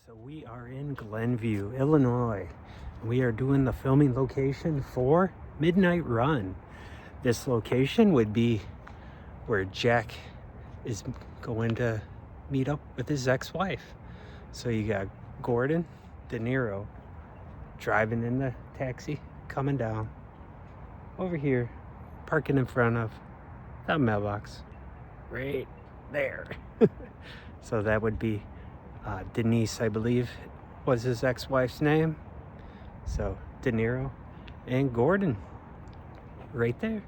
So we are in Glenview, Illinois. We are doing the filming location for Midnight Run. This location would be where Jack is going to meet up with his ex-wife. So you got Gordon De Niro driving in the taxi, coming down over here, parking in front of that mailbox right there. So that would be Denise, I believe, was his ex-wife's name. So De Niro and Gordon right there.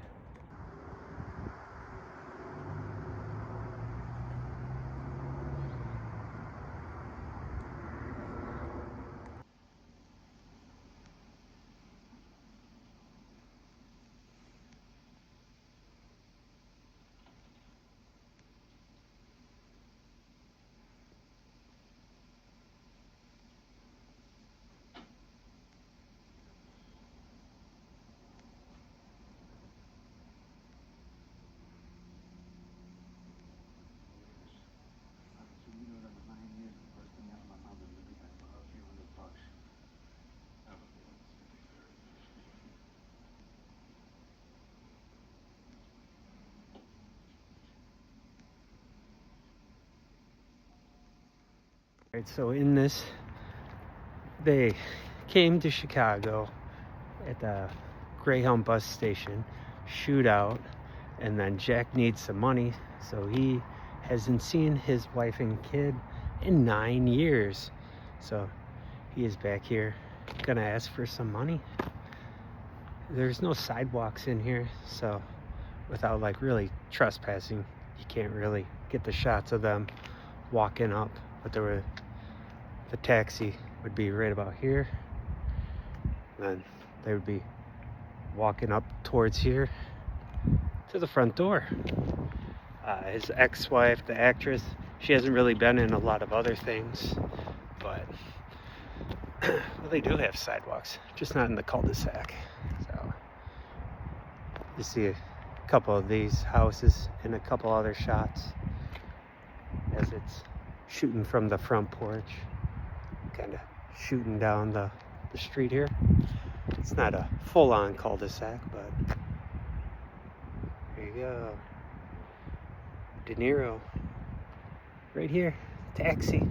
Right, so in this, they came to Chicago at the Greyhound bus station, shootout, and then Jack needs some money, so he hasn't seen his wife and kid in 9 years. So he is back here, gonna ask for some money. There's no sidewalks in here, so without like really trespassing, you can't really get the shots of them walking up. But the taxi would be right about here. Then they would be walking up towards here to the front door. His ex-wife, the actress, she hasn't really been in a lot of other things, but well, they do have sidewalks, just not in the cul-de-sac. So you see a couple of these houses and a couple other shots as it's shooting from the front porch, kind of shooting down the street here. It's not a full-on cul-de-sac, but there you go. De Niro right here, taxi,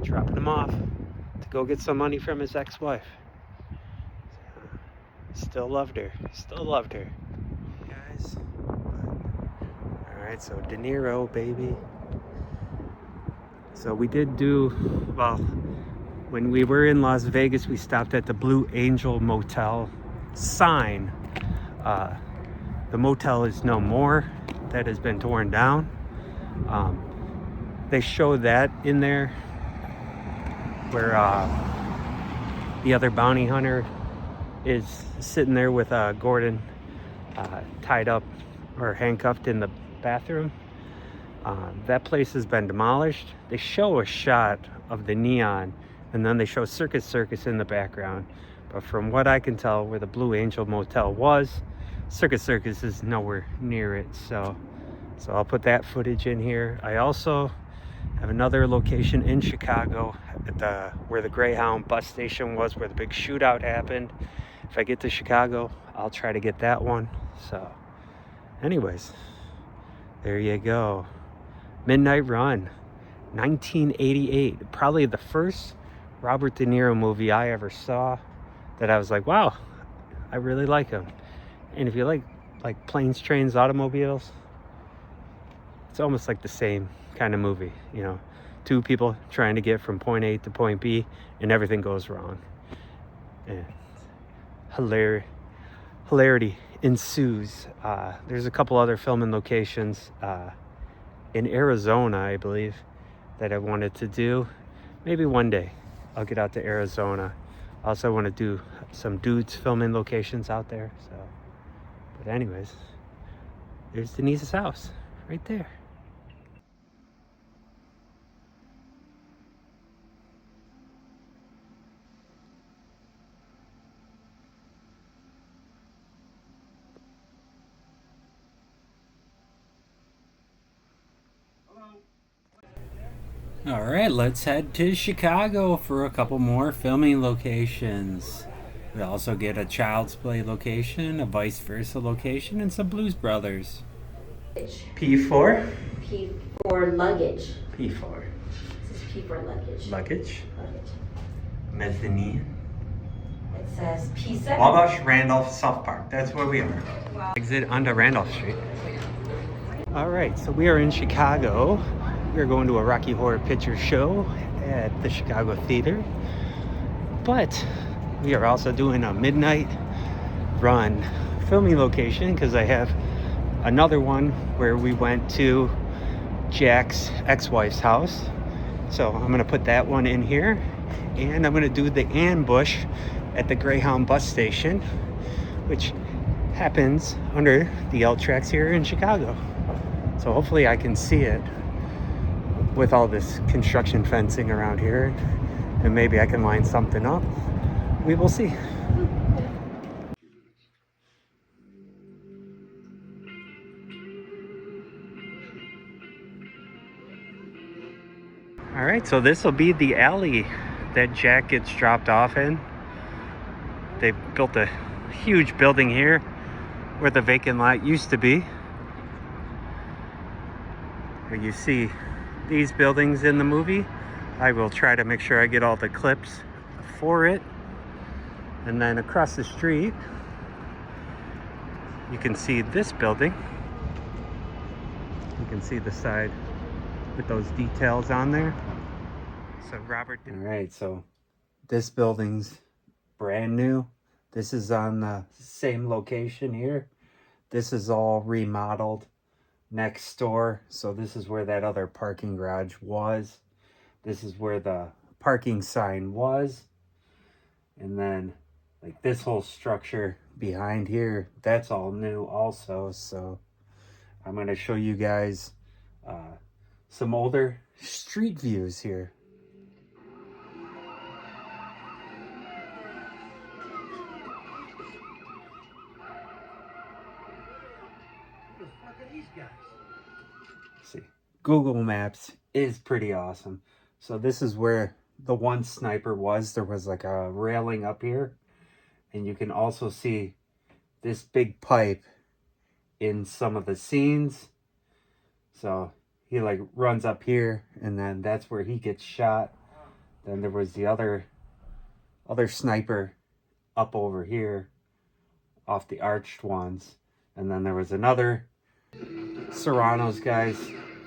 dropping him off to go get some money from his ex-wife. Still loved her, guys. All right, so De Niro, baby. So we did do, well, when we were in Las Vegas, we stopped at the Blue Angel Motel sign. The motel is no more. That has been torn down. They show that in there where the other bounty hunter is sitting there with Gordon tied up or handcuffed in the bathroom. That place has been demolished. They show a shot of the neon, and then they show Circus Circus in the background. But from what I can tell, where the Blue Angel Motel was, Circus Circus is nowhere near it. So I'll put that footage in here. I also have another location in Chicago at where the Greyhound bus station was, where the big shootout happened. If I get to Chicago, I'll try to get that one. So anyways, there you go. Midnight Run, 1988. Probably the first Robert De Niro movie I ever saw that I was like, wow, I really like him. And if you like planes, trains, automobiles, it's almost like the same kind of movie, you know, two people trying to get from point A to point B and everything goes wrong. And hilarity ensues. There's a couple other filming locations in Arizona, I believe, that I wanted to do. Maybe one day I'll get out to Arizona. I also want to do some dudes filming locations out there. So, but anyways, there's Denise's house right there. All right, let's head to Chicago for a couple more filming locations. We also get a Child's Play location, a Vice Versa location, and some Blues Brothers. P4? P for luggage. P4. This is P for luggage. Luggage. Luggage. Mezzanine. It says P7. Wabash, Randolph, South Park. That's where we are. Wow. Exit onto Randolph Street. All right, so we are in Chicago. We're going to a Rocky Horror Picture Show at the Chicago Theater. But we are also doing a midnight run filming location because I have another one where we went to Jack's ex-wife's house. So I'm gonna put that one in here, and I'm gonna do the ambush at the Greyhound bus station, which happens under the L tracks here in Chicago. So hopefully I can see it with all this construction fencing around here, and maybe I can line something up. We will see. All right, so this will be the alley that Jack gets dropped off in. They built a huge building here where the vacant lot used to be. Where you see these buildings in the movie. I will try to make sure I get all the clips for it. And then across the street, you can see this building. You can see the side with those details on there. So Robert. All right, so this building's brand new. This is on the same location here. This is all remodeled next door. So this is where that other parking garage was. This is where the parking sign was. And then like this whole structure behind here, that's all new also. So I'm going to show you guys some older street views here. Who the fuck are these guys? See, Google Maps is pretty awesome. So this is where the one sniper was. There was like a railing up here, and you can also see this big pipe in some of the scenes. So he like runs up here, and then that's where he gets shot. Then there was the other sniper up over here off the arched ones, and then there was another Serrano's guys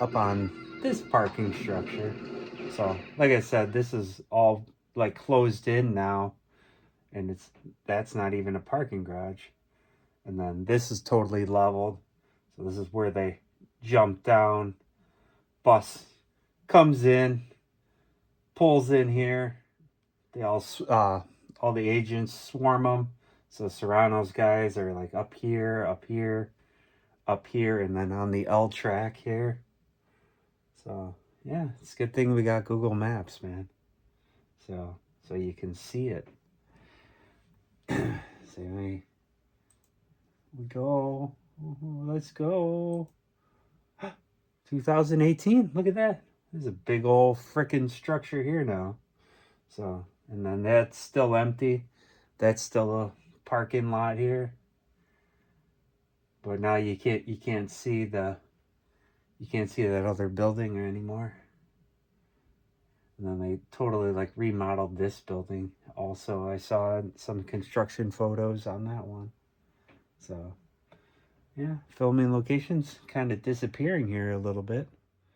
up on this parking structure. So like I said, this is all like closed in now, and that's not even a parking garage. And then this is totally leveled. So this is where they jump down. Bus comes in, pulls in here. They all the agents swarm them. So Serrano's guys are like up here, up here, up here, and then on the L track here. So yeah, it's a good thing we got Google Maps, man. So you can see it. So we go. Let's go. 2018. Look at that. There's a big old frickin' structure here now. So, and then that's still empty. That's still a parking lot here. But now you can't see that other building anymore. And then they totally like remodeled this building. Also, I saw some construction photos on that one. So yeah, filming locations kind of disappearing here a little bit.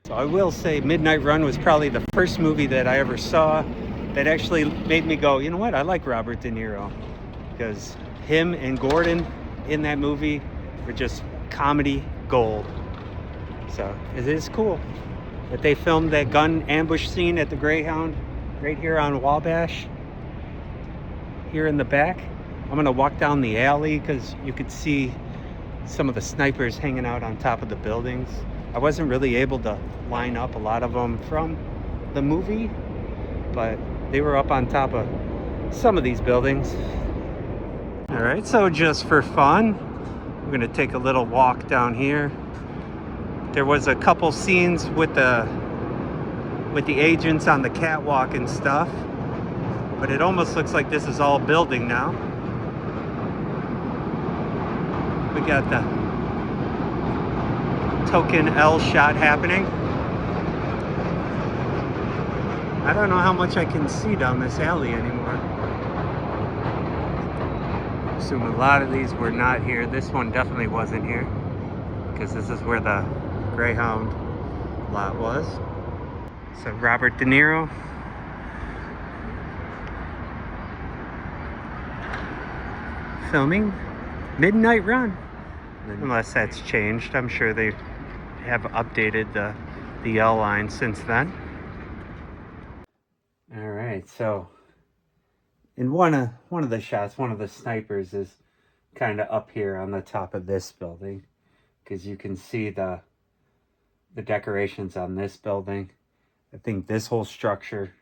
So I will say Midnight Run was probably the first movie that I ever saw that actually made me go, you know what, I like Robert De Niro. Because him and Gordon in that movie were just comedy gold. So it is cool that they filmed that gun ambush scene at the Greyhound right here on Wabash. Here in the back. I'm gonna walk down the alley because you could see some of the snipers hanging out on top of the buildings. I wasn't really able to line up a lot of them from the movie, but they were up on top of some of these buildings. All right, so just for fun, we're gonna take a little walk down here. There was a couple scenes with the with the agents on the catwalk and stuff. But it almost looks like this is all building now. We got the token L shot happening. I don't know how much I can see down this alley anymore. Assume a lot of these were not here. This one definitely wasn't here, because this is where the Greyhound lot was. So Robert De Niro. Filming Midnight Run. Unless that's changed. I'm sure they have updated the L line since then. All right, so in one of the shots, one of the snipers is kind of up here on the top of this building, because you can see the decorations on this building. I think this whole structure,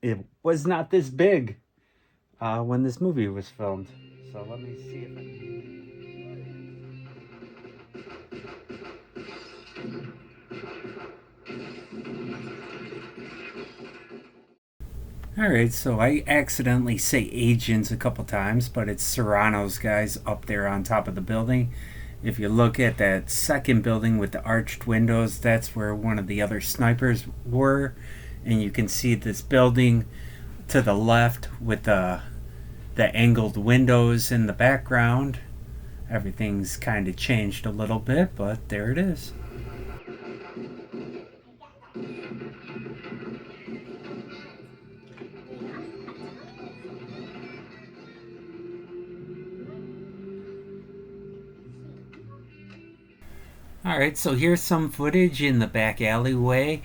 it was not this big when this movie was filmed. So let me see if I... Alright, so I accidentally say agents a couple times, but it's Serrano's guys up there on top of the building. If you look at that second building with the arched windows, that's where one of the other snipers were. And you can see this building to the left with the angled windows in the background. Everything's kind of changed a little bit, but there it is. Alright, so here's some footage in the back alleyway.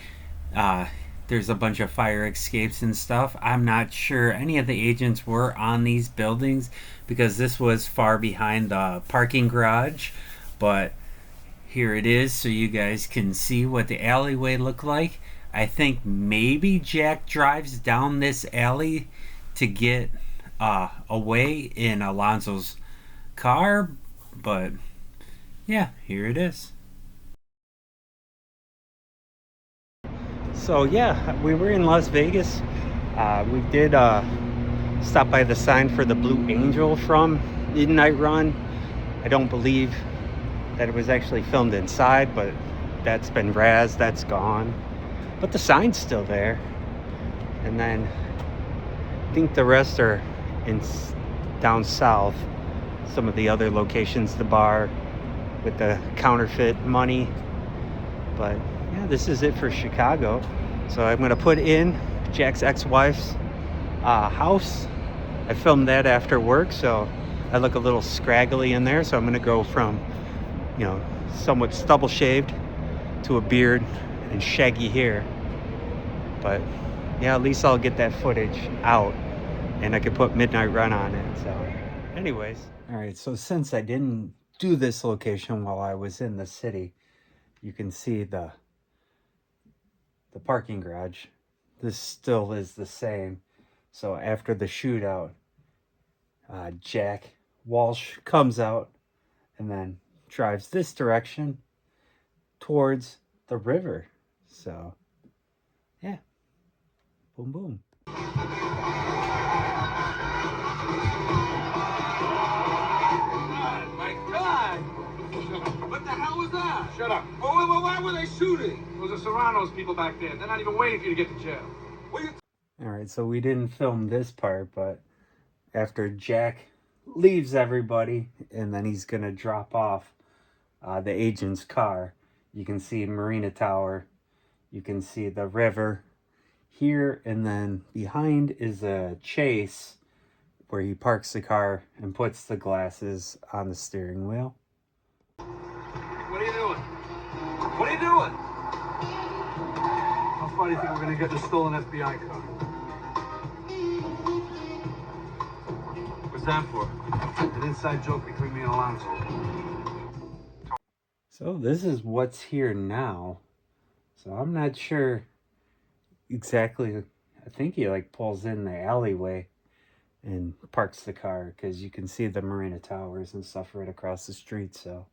There's a bunch of fire escapes and stuff. I'm not sure any of the agents were on these buildings because this was far behind the parking garage. But here it is so you guys can see what the alleyway looked like. I think maybe Jack drives down this alley to get away in Alonzo's car. But yeah, here it is. So yeah, we were in Las Vegas. We did stop by the sign for the Blue Angel from Midnight Run. I don't believe that it was actually filmed inside, but that's been razzed, that's gone. But the sign's still there. And then I think the rest are down south. Some of the other locations, the bar with the counterfeit money. But yeah, this is it for Chicago. So I'm gonna put in Jack's ex-wife's house. I filmed that after work, so I look a little scraggly in there. So I'm gonna go from, you know, somewhat stubble shaved to a beard and shaggy hair. But yeah, at least I'll get that footage out and I could put Midnight Run on it. So anyways, all right, so since I didn't do this location while I was in the city, you can see the parking garage. This still is the same. So after the shootout, Jack Walsh comes out and then drives this direction towards the river. So yeah, boom boom. What the hell was that? Shut up. Well, why were they shooting? Those are Serrano's people back there. They're not even waiting for you to get to jail. All right, so we didn't film this part, but after Jack leaves everybody and then he's gonna drop off the agent's car, you can see Marina Tower, you can see the river here, and then behind is a chase where he parks the car and puts the glasses on the steering wheel. What are you doing? What are you doing? How far do you think we're gonna get the stolen FBI car? What's that for? An inside joke between me and Alonzo. So this is what's here now. So I'm not sure exactly. I think he like pulls in the alleyway and parks the car because you can see the Marina Towers and stuff right across the street. So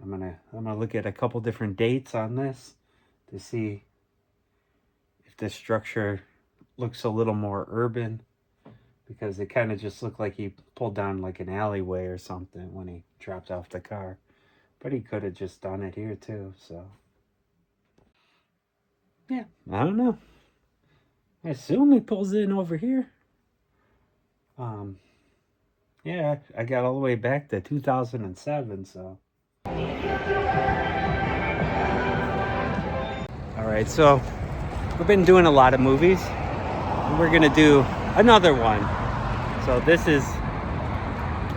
I'm gonna look at a couple different dates on this to see if the structure looks a little more urban, because it kind of just looked like he pulled down like an alleyway or something when he dropped off the car. But he could have just done it here too, so. Yeah, I don't know. I assume he pulls in over here. Yeah, I got all the way back to 2007, so. Alright, so we've been doing a lot of movies. And we're gonna do another one. So this is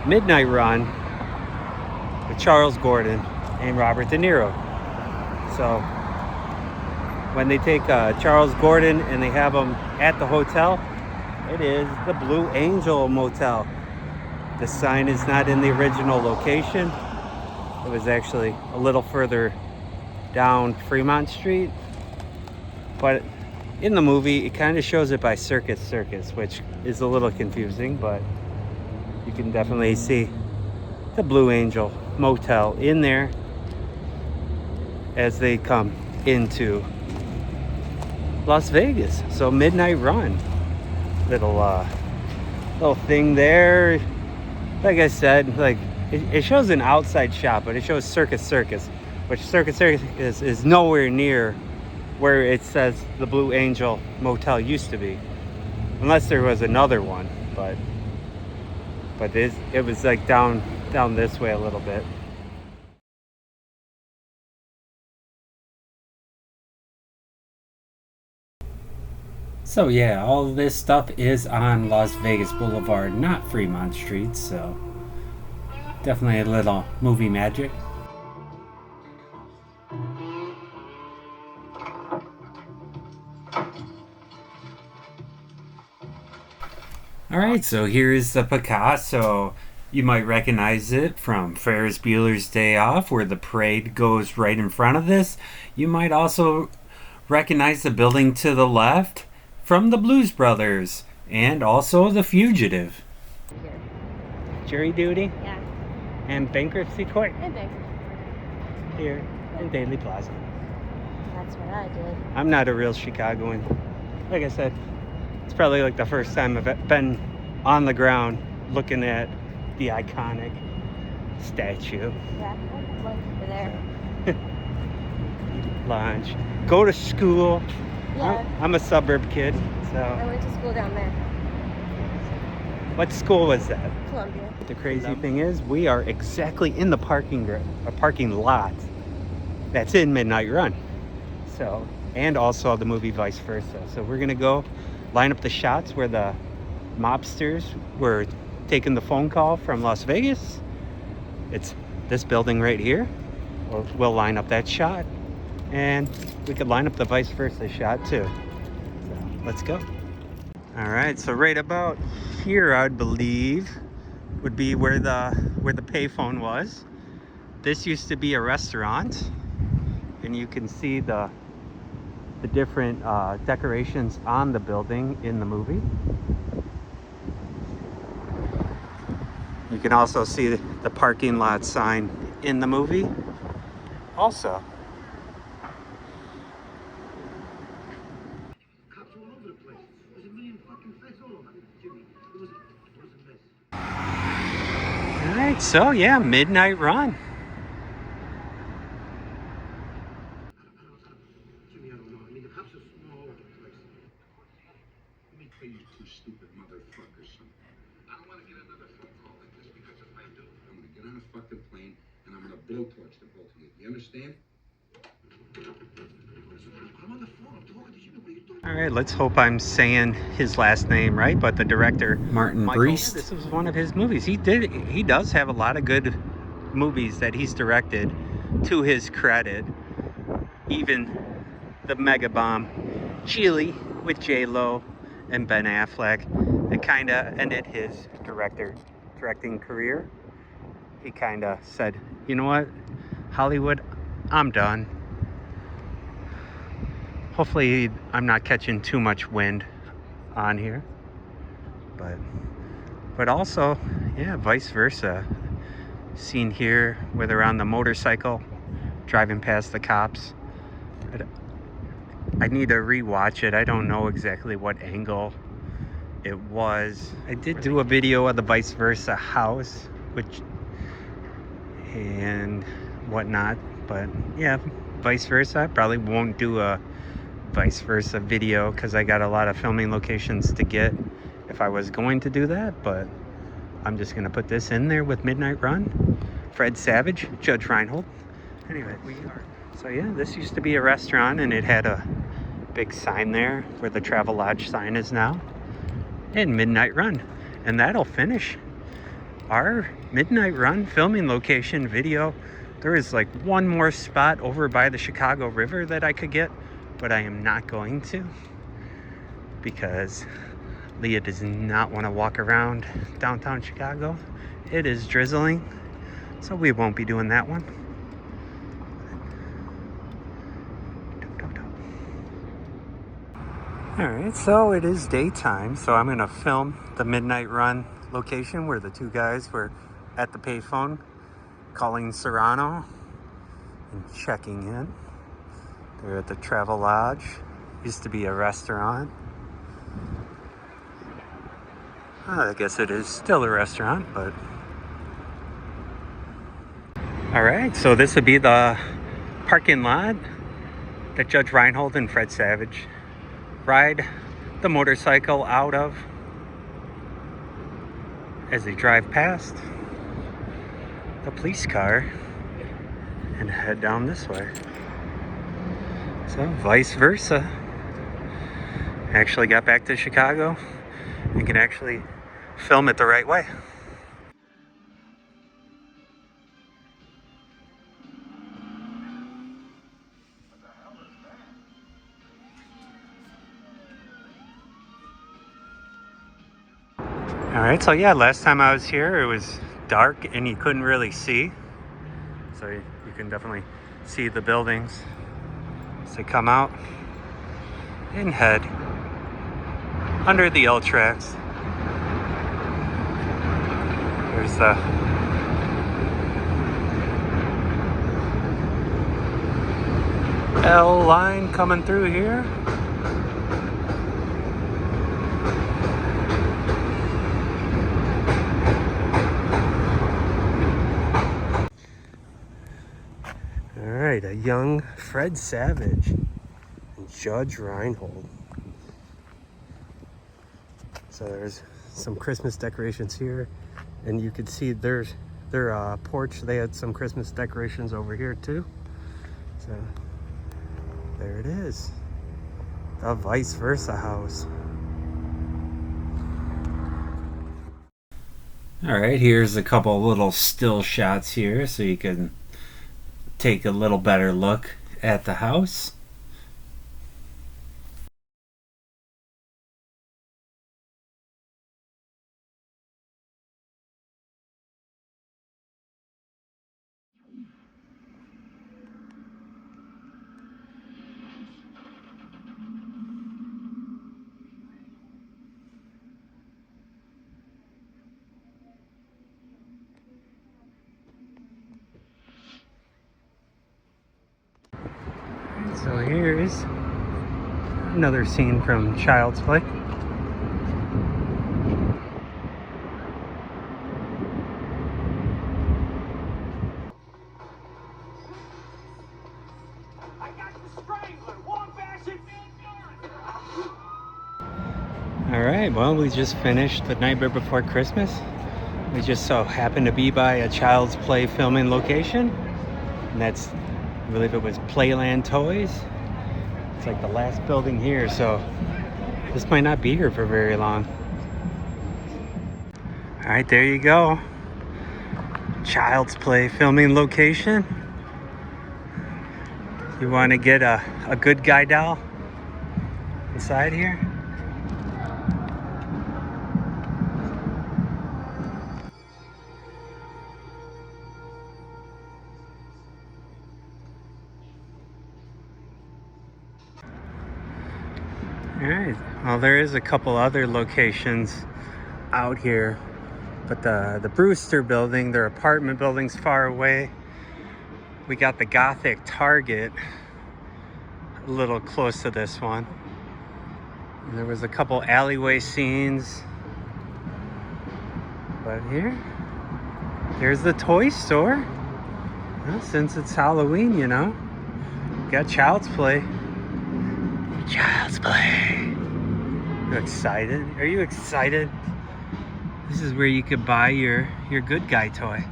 Midnight Run with Charles Gordon and Robert De Niro. So when they take Charles Gordon and they have him at the hotel, it is the Blue Angel Motel. The sign is not in the original location. It was actually a little further down Fremont Street. But in the movie, it kind of shows it by Circus Circus, which is a little confusing, but you can definitely see the Blue Angel Motel in there as they come into Las Vegas. So Midnight Run, little thing there. Like I said, like it shows an outside shot, but it shows Circus Circus, which Circus Circus is nowhere near where it says the Blue Angel Motel used to be, unless there was another one. But it was like down this way a little bit. So yeah, all of this stuff is on Las Vegas Boulevard, not Fremont Street, so definitely a little movie magic. Alright, so here's the Picasso. You might recognize it from Ferris Bueller's Day Off, where the parade goes right in front of this. You might also recognize the building to the left from the Blues Brothers, and also The Fugitive. Jury Duty? Yeah. And Bankruptcy Court? And bankruptcy. Here in Daly Plaza. That's what I did. I'm not a real Chicagoan. Like I said, it's probably like the first time I've been on the ground looking at the iconic statue. Yeah, over there. Lunch. Go to school. Yeah. I'm a suburb kid, I so. went to school down there. What school was that? Columbia. The crazy thing is, we are exactly in the parking lot that's in Midnight Run. So, and also the movie Vice Versa. So we're gonna go line up the shots where the mobsters were taking the phone call from Las Vegas. It's this building right here. We'll line up that shot, and we could line up the Vice Versa shot too. So let's go. All right, so right about here, I'd believe, would be where the payphone was. This used to be a restaurant, and you can see the different decorations on the building in the movie. You can also see the parking lot sign in the movie also. Cops all over the place. There's a million fucking feds all over. Jimmy, it was a mess. All right, so yeah, Midnight Run. Jimmy, I don't know. I mean, the cops are all over the place. Let me tell you two stupid motherfuckers something. I don't want to get another phone call like this, because if I do, I'm going to get on a fucking plane and I'm going to blowtorch the both of you. You understand? I'm on the phone. I'm talking to Jimmy. What are you doing? All right, let's hope I'm saying his last name right, but the director, Martin Brest, this was one of his movies. He does have a lot of good movies that he's directed, to his credit. Even the mega bomb Chile with J-Lo and Ben Affleck, that kind of ended his directing career. He kind of said, you know what, Hollywood, I'm done. Hopefully I'm not catching too much wind on here, but also, yeah, Vice Versa. Seen here where they're on the motorcycle driving past the cops. I need to rewatch it. I don't know exactly what angle it was. I did do a video of the vice versa house, which and whatnot, but yeah, vice versa. I probably won't do a vice versa video because I got a lot of filming locations to get if I was going to do that, but I'm just gonna put this in there with Midnight Run, Fred Savage, Judge Reinhold. Anyway, so yeah, this used to be a restaurant and it had a big sign there where the Travel Lodge sign is now, and Midnight Run. And that'll finish our Midnight Run filming location video. There is like one more spot over by the Chicago River that I could get, but I am not going to because Leah does not want to walk around downtown Chicago. It is drizzling, so we won't be doing that one. Alright, so it is daytime, so I'm going to film the Midnight Run location where the two guys were at the payphone calling Serrano and checking in. They're at the Travel Lodge. Used to be a restaurant. I guess it is still a restaurant, but... Alright, so this would be the parking lot that Judge Reinhold and Fred Savage ride the motorcycle out of as they drive past the police car and head down this way. So vice versa. Actually got back to Chicago and can actually film it the right way. Alright, so yeah, last time I was here it was dark and you couldn't really see. So you can definitely see the buildings as they come out and head under the L tracks. There's the L line coming through here. Alright, a young Fred Savage and Judge Reinhold. So there's some Christmas decorations here, and you could see their porch. They had some Christmas decorations over here too. So there it is, the vice versa house. Alright, here's a couple little still shots here so you can take a little better look at the house. So here's another scene from Child's Play. Alright, well, we just finished The Nightmare Before Christmas. We just so happened to be by a Child's Play filming location, and that's, I believe it was Playland Toys. It's like the last building here, so this might not be here for very long. Alright, there you go. Child's Play filming location. You want to get a good guy doll inside here? Alright, well, there is a couple other locations out here, but the Brewster building, their apartment building's far away. We got the Gothic Target a little close to this one. And there was a couple alleyway scenes. But here's the toy store. Well, since it's Halloween, you know, got Child's Play. Child's Play. You excited? Are you excited? This is where you could buy your good guy toy.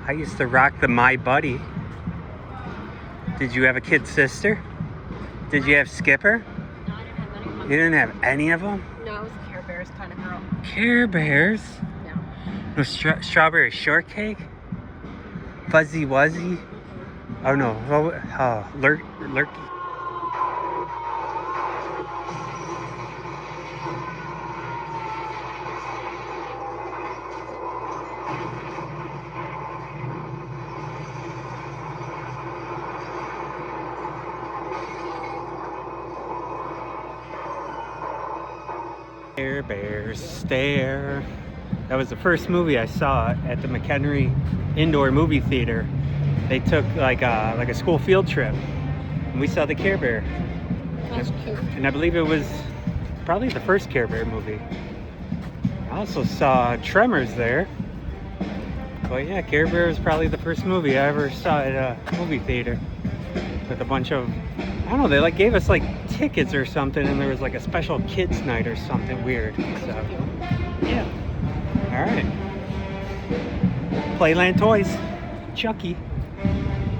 I used to rock the My Buddy. Did you have a kid sister? Did you have Skipper? No, I didn't have any of You didn't have any of them? No, I was a Care Bears kind of girl. Care Bears? No. No strawberry shortcake? Fuzzy Wuzzy? Oh no, Lurky. Care Bears Stare. That was the first movie I saw at the McHenry Indoor Movie Theater. They took like a school field trip, and we saw the Care Bear. That's cute. And I believe it was probably the first Care Bear movie. I also saw Tremors there. But yeah, Care Bear was probably the first movie I ever saw at a movie theater. With a bunch of, I don't know, they like gave us like tickets or something, and there was like a special kids night or something weird. So yeah. Alright. Playland Toys. Chucky.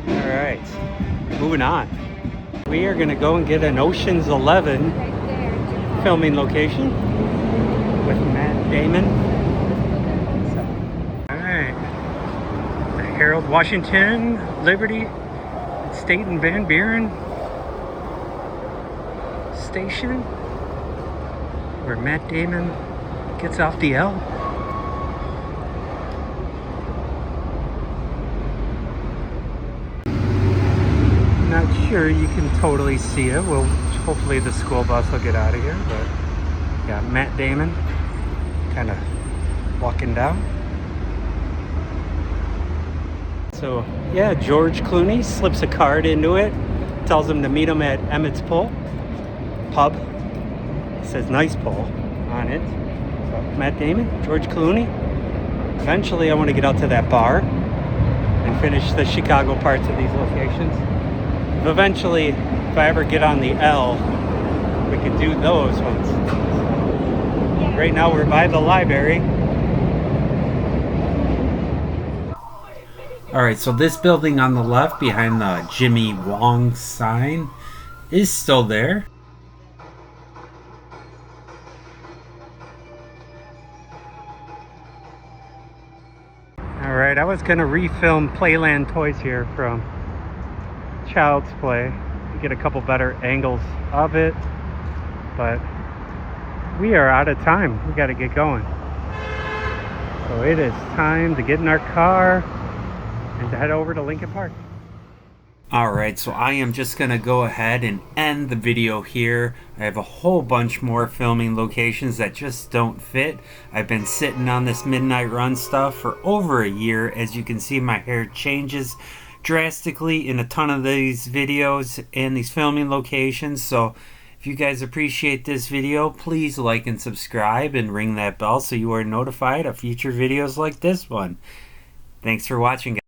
Alright. Moving on. We are gonna go and get an Ocean's 11 Right there. filming location with Matt Damon. Alright. The Harold Washington, Liberty, State and Van Buren Station, where Matt Damon gets off the L. Not sure you can totally see it. Well, hopefully the school bus will get out of here, but yeah, Matt Damon kind of walking down. So yeah, George Clooney slips a card into it, tells him to meet him at Emmett's Pull pub. It says nice pull on it. So Matt Damon, George Clooney. Eventually I want to get out to that bar and finish the Chicago parts of these locations. Eventually, if I ever get on the L, we could do those ones. Right now we're by the library. Alright, so this building on the left behind the Jimmy Wong sign is still there. Alright, I was going to refilm Playland Toys here from Child's Play to get a couple better angles of it, but we are out of time. We got to get going. So it is time to get in our car and to head over to Lincoln Park. Alright, so I am just going to go ahead and end the video here. I have a whole bunch more filming locations that just don't fit. I've been sitting on this Midnight Run stuff for over a year. As you can see, my hair changes drastically in a ton of these videos and these filming locations. So if you guys appreciate this video, please like and subscribe and ring that bell so you are notified of future videos like this one. Thanks for watching, guys.